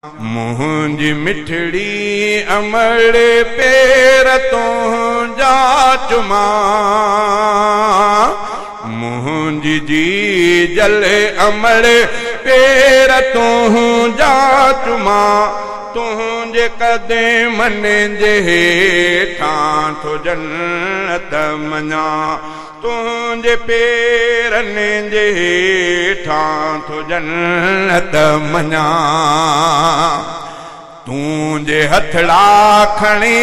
मुंहिंजी मिठड़ी अमड़े पेर तो जा चुमा, मुंहिंजी जी जले अमड़े पेर तो जा चुमा, तुझे कदे मने जे हेठां थो जन्नत मञा, तुझे पेरने जे हेठां थो जन्नत मञा। तुझे हथड़ा खणी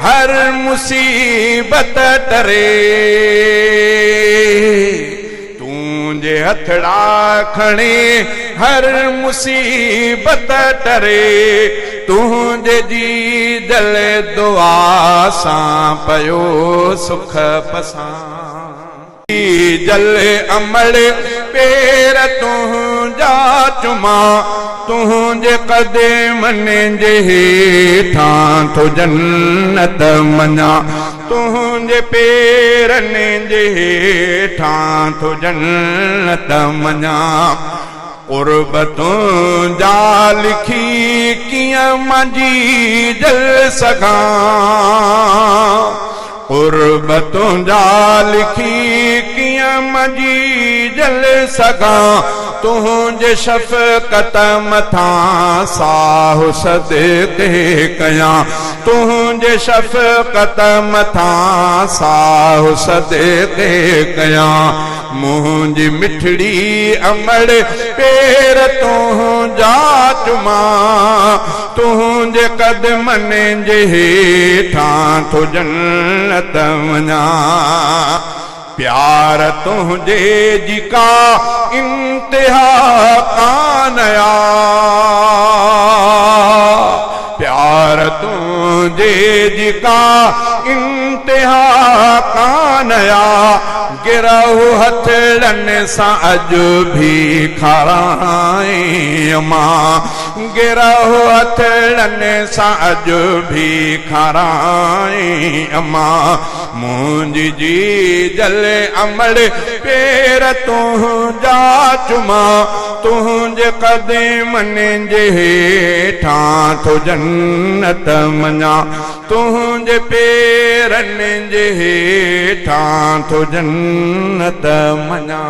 हर मुसीबत टरे, तुझे हथड़ा खणी हर मुसीबत टरे, तुझे जी दिल दुआ सां पयो सुख पसां। जल अमड़ पेर तुझा चुमा, तुझे कदमनि जे हेठां थो जन्नत मञा, तुझे पेरनि जे हेठां थो जन्नत मञा। कुर्बतूं जा लिखी कीअं मंझी जल सघां, कुर्बतूं जा लिखी कीअं मंझी जल सघां, तुझे शफ़क़त मथां साहु सदके कयां, तुझे शफ़क़त मथां साहु सदके कयां। मुंहिंजी मिठड़ी अमड़ पेर तुझा चुमा, तुझे कदमनि जे हेठां थो जन्नत मञा। प्यार तुझे जी का इंतिहा कानया, प्यार तुझे जी का इंतिहा कानया, गिरहु हथड़नि सां अॼु भी खाराई मां, गिरहु हथड़नि सां अॼु भी खाराई मां। मुंहिंजी जी जल अमड़ पेर तुझा चुमा, तुझे कदमनि जे हेठां थो जन्नत मञा, तुझे पेरनि जे हेठां थो जन्नत मञा।